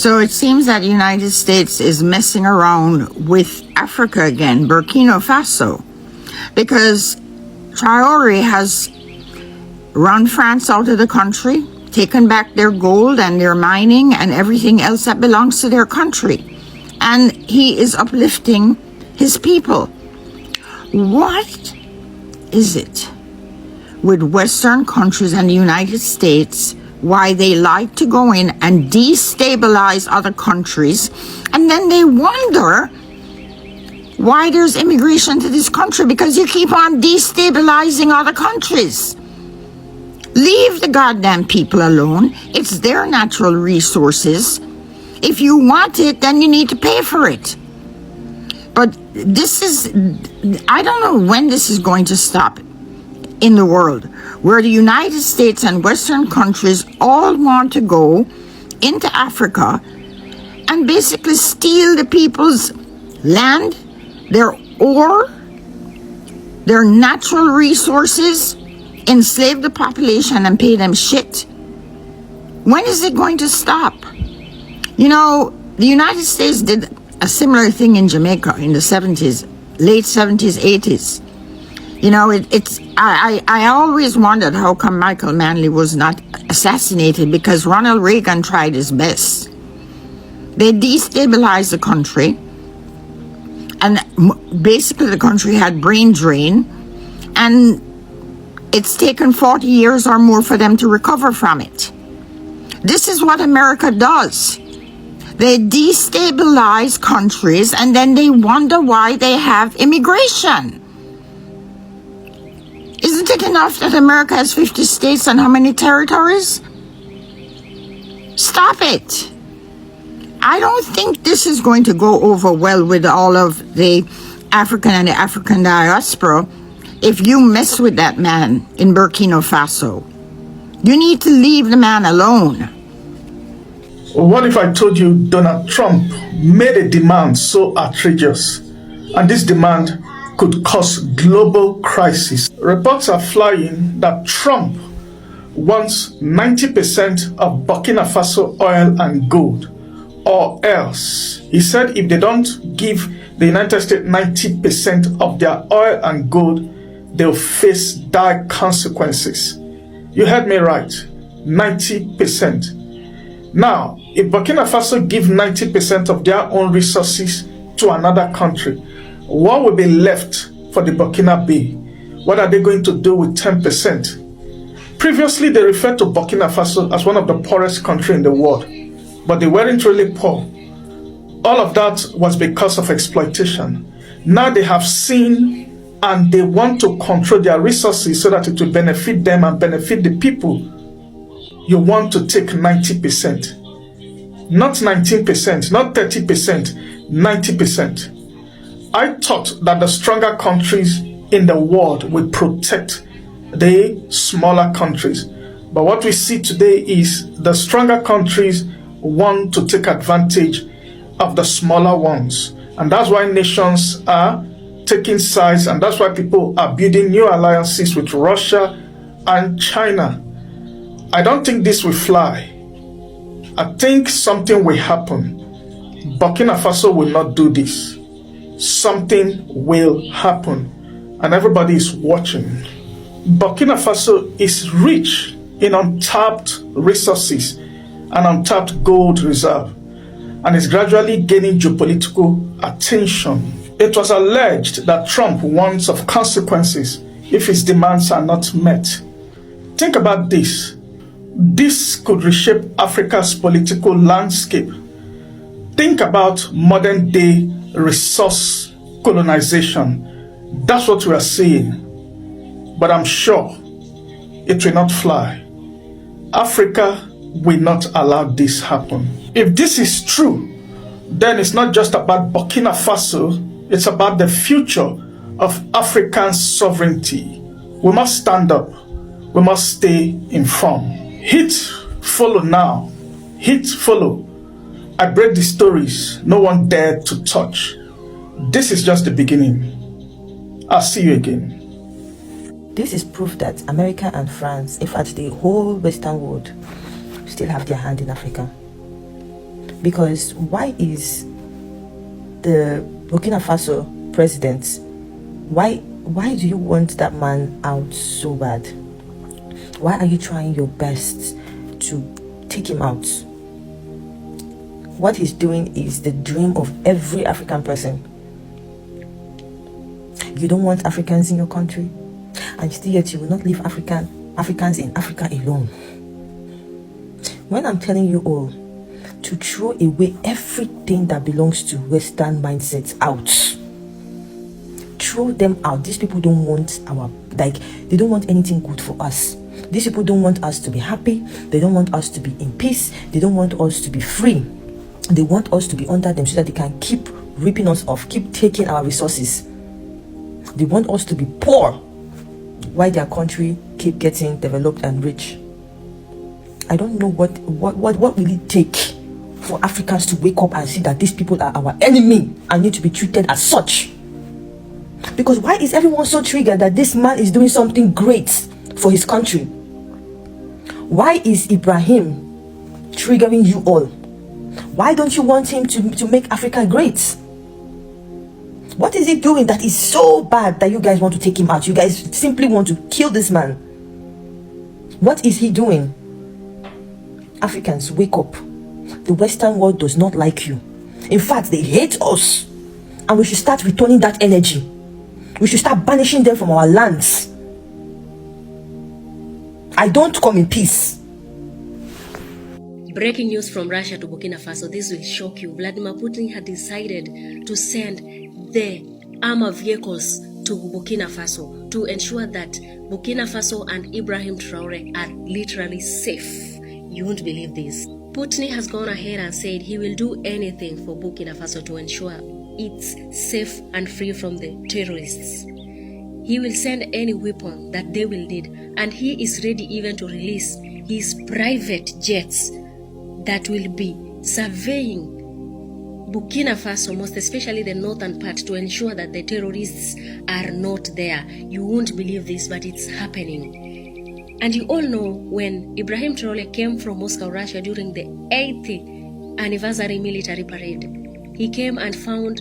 So it seems that the United States is messing around with Africa again, Burkina Faso, because Traore has run France out of the country, taken back their gold and their mining and everything else that belongs to their country. And he is uplifting his people. What is it with Western countries and the United States, why they like to go in and destabilize other countries, and then they wonder why there's immigration to this country? Because you keep on destabilizing other countries. Leave the goddamn people alone. It's their natural resources. If you want it, then you need to pay for it. But this is, I don't know when this is going to stop in the world, where the United States and Western countries all want to go into Africa and basically steal the people's land, their ore, their natural resources, enslave the population and pay them shit. When is it going to stop? You know, the United States did a similar thing in Jamaica in the 70s, late 70s, 80s. You know, I always wondered how come Michael Manley was not assassinated, because Ronald Reagan tried his best. They destabilized the country, and basically the country had brain drain, and it's taken 40 years or more for them to recover from it. This is what America does. They destabilize countries and then they wonder why they have immigration. Isn't it enough that America has 50 states and how many territories? Stop it. I don't think this is going to go over well with all of the African and the African diaspora if you mess with that man in Burkina Faso. You need to leave the man alone. What if I told you Donald Trump made a demand so outrageous, and this demand could cause global crisis? Reports are flying that Trump wants 90% of Burkina Faso oil and gold, or else. He said if they don't give the United States 90% of their oil and gold, they'll face dire consequences. You heard me right, 90%. Now, if Burkina Faso give 90% of their own resources to another country, what will be left for the Burkina Bay? What are they going to do with 10%? Previously, they referred to Burkina Faso as one of the poorest countries in the world, but they weren't really poor. All of that was because of exploitation. Now they have seen and they want to control their resources so that it will benefit them and benefit the people. You want to take 90%. Not 19%, not 30%, 90%. I thought that the stronger countries in the world would protect the smaller countries. But what we see today is the stronger countries want to take advantage of the smaller ones. And that's why nations are taking sides, and that's why people are building new alliances with Russia and China. I don't think this will fly. I think something will happen. Burkina Faso will not do this. Something will happen, and everybody is watching. Burkina Faso is rich in untapped resources and untapped gold reserve, and is gradually gaining geopolitical attention. It was alleged that Trump warns of consequences if his demands are not met. Think about this. This could reshape Africa's political landscape. Think about modern day resource colonization. That's what we are seeing. But I'm sure it will not fly. Africa will not allow this happen. If this is true, then it's not just about Burkina Faso, it's about the future of African sovereignty. We must stand up. We must stay informed. Hit follow now. Hit follow. I break the stories no one dared to touch. This is just the beginning. I'll see you again. This is proof that America and France, in fact the whole Western world, still have their hand in Africa. Because why is the Burkina Faso president, why do you want that man out so bad? Why are you trying your best to take him out? What he's doing is the dream of every African person. You don't want Africans in your country, and still yet you will not leave Africans in Africa alone. When I'm telling you all to throw away everything that belongs to Western mindsets out, throw them out. These people don't want they don't want anything good for us. These people don't want us to be happy. They don't want us to be in peace. They don't want us to be free. They want us to be under them so that they can keep ripping us off, keep taking our resources. They want us to be poor while their country keep getting developed and rich. I don't know what will it take for Africans to wake up and see that these people are our enemy and need to be treated as such. Because why is everyone so triggered that this man is doing something great for his country? Why is Ibrahim triggering you all? Why don't you want him to make Africa great? What is he doing that is so bad that you guys want to take him out? You guys simply want to kill this man. What is he doing? Africans, wake up. The Western world does not like you. In fact, they hate us. And we should start returning that energy. We should start banishing them from our lands. I don't come in peace. Breaking news from Russia to Burkina Faso. This will shock you. Vladimir Putin had decided to send the armored vehicles to Burkina Faso to ensure that Burkina Faso and Ibrahim Traore are literally safe. You won't believe this. Putin has gone ahead and said he will do anything for Burkina Faso to ensure it's safe and free from the terrorists. He will send any weapon that they will need, and he is ready even to release his private jets that will be surveying Burkina Faso, most especially the northern part, to ensure that the terrorists are not there. You won't believe this, but it's happening. And you all know when Ibrahim Traore came from Moscow, Russia during the 8th anniversary military parade, he came and found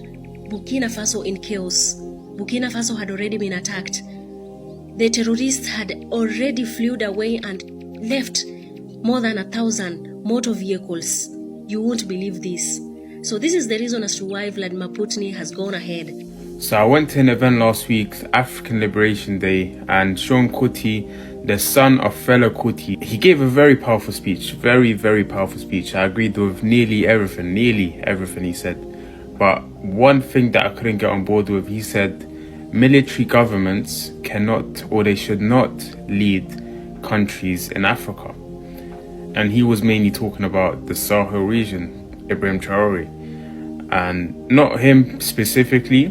Burkina Faso in chaos. Burkina Faso had already been attacked. The terrorists had already fled away and left more than 1,000 motor vehicles. You won't believe this. So this is the reason as to why Vladimir Putin has gone ahead. So I went to an event last week, African Liberation Day, and Sean Kuti, the son of Fela Kuti, he gave a very powerful speech, very, very powerful speech. I agreed with nearly everything he said. But one thing that I couldn't get on board with, he said military governments cannot, or they should not, lead countries in Africa. And he was mainly talking about the Sahel region, Ibrahim Traore. And not him specifically,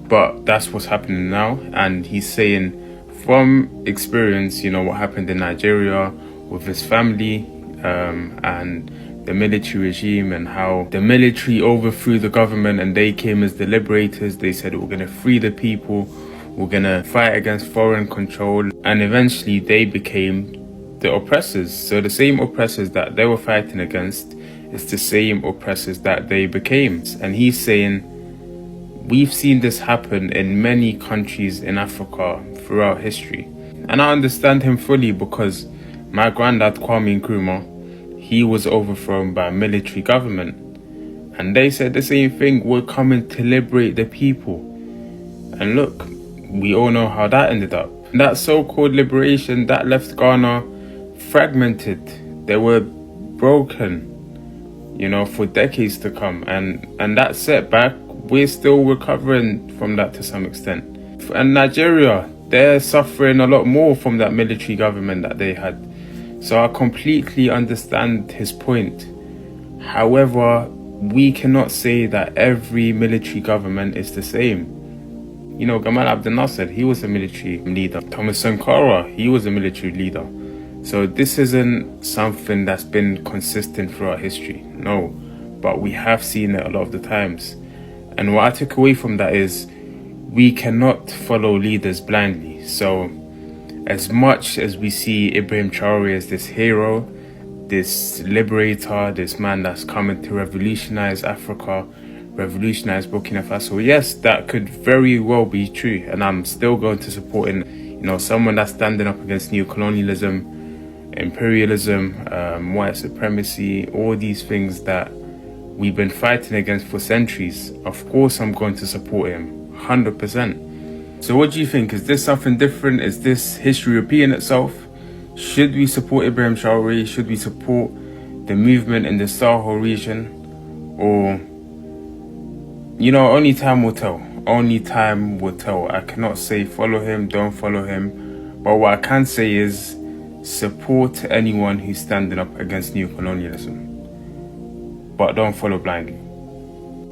but that's what's happening now. And he's saying from experience, what happened in Nigeria with his family and the military regime, and how the military overthrew the government and they came as the liberators. They said, we're going to free the people, we're going to fight against foreign control. And eventually they became the oppressors. So the same oppressors that they were fighting against is the same oppressors that they became. And he's saying, we've seen this happen in many countries in Africa throughout history. And I understand him fully, because my granddad Kwame Nkrumah, he was overthrown by a military government. And they said the same thing, we're coming to liberate the people. And look, we all know how that ended up. That so-called liberation, that left Ghana fragmented. They were broken, for decades to come. And that setback, we're still recovering from that to some extent. And Nigeria, they're suffering a lot more from that military government that they had. So I completely understand his point. However, we cannot say that every military government is the same. Gamal Abdel Nasser, he was a military leader. Thomas Sankara, he was a military leader. So this isn't something that's been consistent throughout history. No, but we have seen it a lot of the times. And what I took away from that is we cannot follow leaders blindly. So as much as we see Ibrahim Traore as this hero, this liberator, this man that's coming to revolutionize Africa, revolutionize Burkina Faso. Yes, that could very well be true, and I'm still going to support someone that's standing up against neocolonialism, imperialism, white supremacy, all these things that we've been fighting against for centuries. Of course I'm going to support him 100%. So what do you think? Is this something different? Is this history repeating itself? Should we support Ibrahim Traore? Should we support the movement in the Sahel region? Or, only time will tell. Only time will tell. I cannot say follow him, don't follow him. But what I can say is support anyone who's standing up against neocolonialism. But don't follow blindly.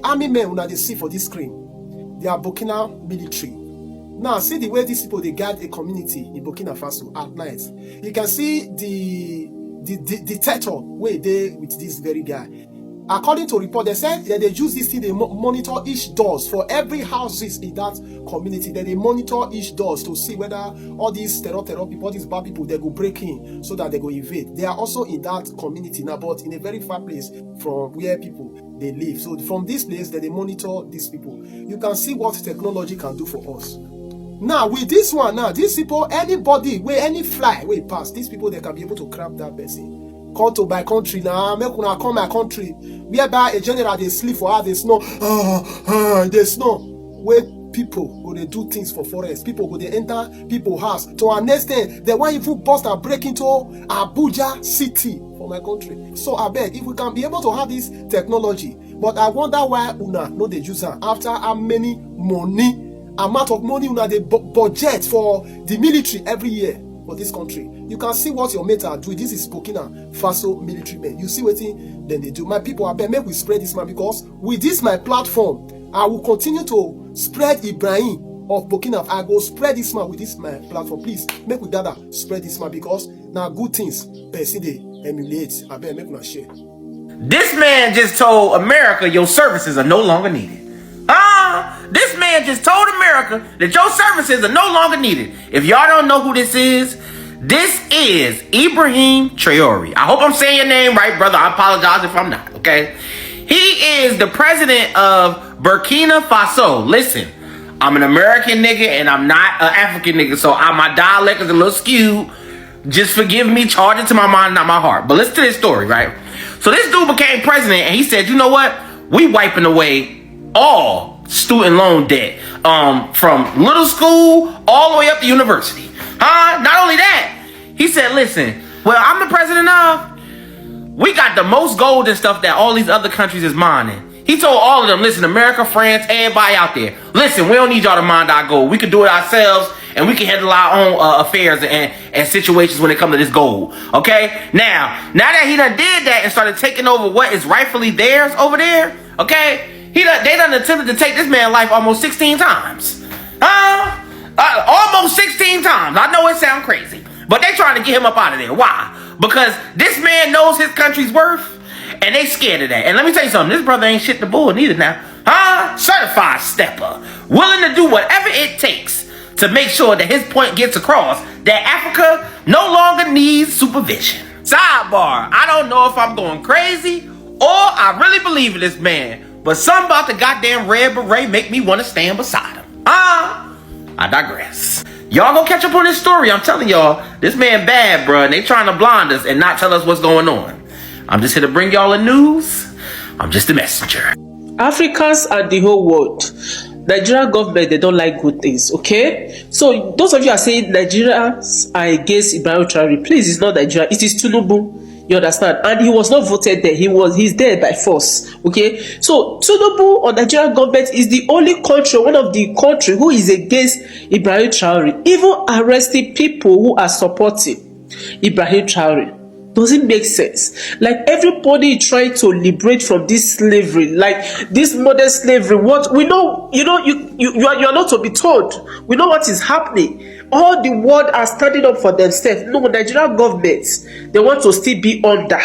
Army men when they see for this screen, they are Burkina military. Now see the way these people they guard a community in Burkina Faso at night. You can see the terror where they with this very guy. According to report, they said that they use this thing, they monitor each doors for every houses in that community. That they monitor each doors to see whether all these terror people, all these bad people, they go break in so that they go invade. They are also in that community now, but in a very far place from where people they live. So from this place, that they monitor these people. You can see what technology can do for us. Now with this one, now these people, anybody where any fly way pass, these people they can be able to grab that person. Come to my country now, make una come my country. Whereby a general they sleep for her, they snow, they snow. Where people go they do things for forest, people go they enter people's house. To understand, they want even bust and break into Abuja city for my country. So I beg, if we can be able to have this technology, but I wonder why una no they use her after how many amount of money una they budget for the military every year. For this country, you can see what your mates are doing. This is Burkina Faso military men. You see what then they do. My people, I bet make we spread this man, because with this my platform, I will continue to spread Ibrahim of Burkina Faso. I go spread this man with this my platform. Please make we gather spread this man, because now good things person they emulate. I bet make una share. This man just told America your services are no longer needed. This man just told America that your services are no longer needed. If y'all don't know who this is Ibrahim Traore. I hope I'm saying your name right, brother. I apologize if I'm not, okay? He is the president of Burkina Faso. Listen, I'm an American nigga and I'm not an African nigga, so my dialect is a little skewed. Just forgive me, charge it to my mind, not my heart. But listen to this story, right? So this dude became president and he said, you know what? We wiping away all student loan debt from little school all the way up to university. Not only that, he said, listen, well, I'm the president of, we got the most gold and stuff that all these other countries is mining. He told all of them, listen, America, France, everybody out there, listen, we don't need y'all to mine our gold. We can do it ourselves and we can handle our own affairs and situations when it comes to this gold. Okay? Now that he done did that and started taking over what is rightfully theirs over there, okay? They done attempted to take this man's life almost 16 times. Almost 16 times. I know it sounds crazy, but they trying to get him up out of there. Why? Because this man knows his country's worth, and they scared of that. And let me tell you something. This brother ain't shit the bull neither now. Certified stepper. Willing to do whatever it takes to make sure that his point gets across that Africa no longer needs supervision. Sidebar. I don't know if I'm going crazy or I really believe in this man. But something about the goddamn red beret make me want to stand beside him. I digress. Y'all go catch up on this story. I'm telling y'all, this man bad, bro. And they trying to blind us and not tell us what's going on. I'm just here to bring y'all the news. I'm just a messenger. Africans and the whole world. Nigerian government, they don't like good things, okay? So those of you are saying Nigerians are against Ibrahim Traore, please, it's not Nigeria, it is Tinubu. You understand? And he was not voted there. He's there by force. Okay. So Tinubu or Nigerian government is the only country, one of the country who is against Ibrahim Traore, even arresting people who are supporting Ibrahim Traore. Does it make sense? Like everybody trying to liberate from this slavery, like this modern slavery. What we know, you are not to be told. We know what is happening. All the world are standing up for themselves. No, Nigerian governments, they want to still be under.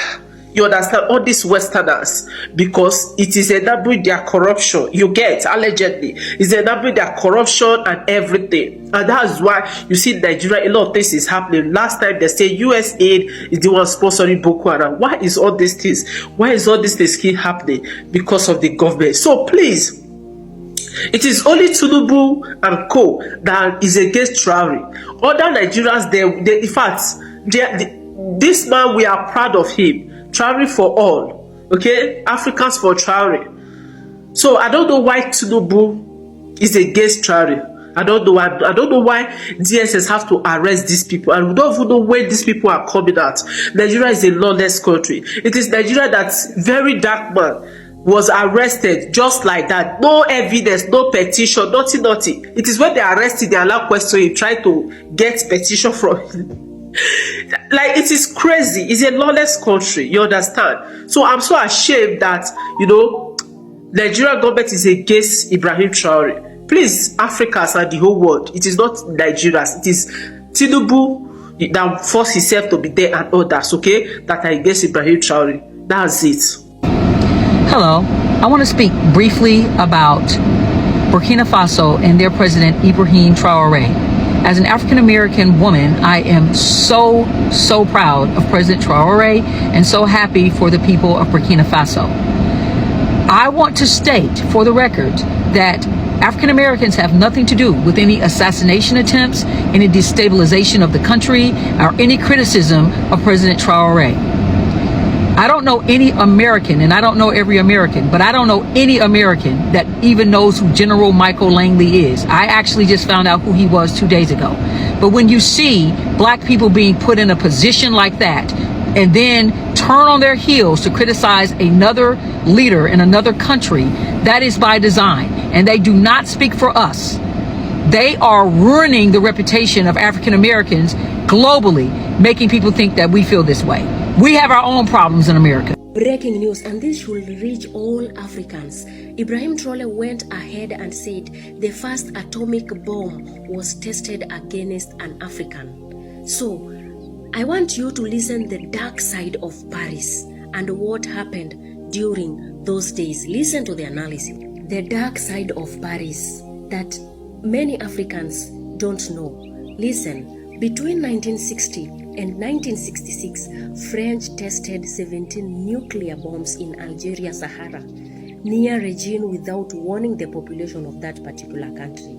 You understand? All these Westerners, because it is enabling their corruption. You get, allegedly, it's enabling their corruption and everything. And that's why you see Nigeria, a lot of things is happening. Last time they say US aid is the one sponsoring Boko Haram. Why is all these things? Why is all these things keep happening? Because of the government. So please, it is only Tinubu and co that is against Traore. Other Nigerians, they in fact, this man, we are proud of him. Traore for all, okay? Africans for Traore. So I don't know why Tinubu is against Traore. I don't know why DSS have to arrest these people, and we don't even know when these people are coming out. Nigeria is a lawless country. It is Nigeria that very dark man was arrested just like that. No evidence, no petition, nothing. It is when they arrested, they allow question him, try to get petition from him. Like, it is crazy. It's a lawless country, you understand? So I'm so ashamed that, you know, Nigerian government is against Ibrahim Traore. Please, Africans and the whole world, it is not Nigerians, it is Tinubu that forced himself to be there and others, okay, that are against Ibrahim Traore. That's it. Hello, I want to speak briefly about Burkina Faso and their president Ibrahim Traore. As an African-American woman, I am so proud of President Traore and so happy for the people of Burkina Faso. I want to state for the record that African-Americans have nothing to do with any assassination attempts, any destabilization of the country, or any criticism of President Traore. I don't know any American, and I don't know every American, but I don't know any American that even knows who General Michael Langley is. I actually just found out who he was 2 days ago. But when you see black people being put in a position like that, and then turn on their heels to criticize another leader in another country, that is by design. And they do not speak for us. They are ruining the reputation of African Americans globally, making people think that we feel this way. We have our own problems in America. Breaking news, and this should reach all Africans. Ibrahim Traore went ahead and said the first atomic bomb was tested against an African. So, I want you to listen the dark side of Paris and what happened during those days. Listen to the analysis. The dark side of Paris that many Africans don't know. Listen, between 1960 and 1966, French tested 17 nuclear bombs in Algeria, Sahara, near region without warning the population of that particular country.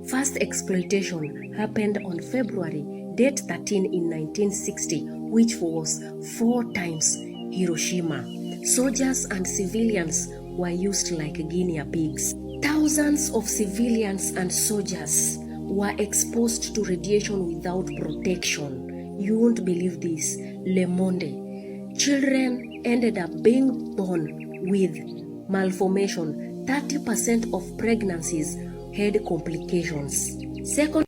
First exploitation happened on February date 13 in 1960, which was 4 times Hiroshima. Soldiers and civilians were used like guinea pigs. Thousands of civilians and soldiers were exposed to radiation without protection. You won't believe this. Le Monde. Children ended up being born with malformation. 30% of pregnancies had complications. Second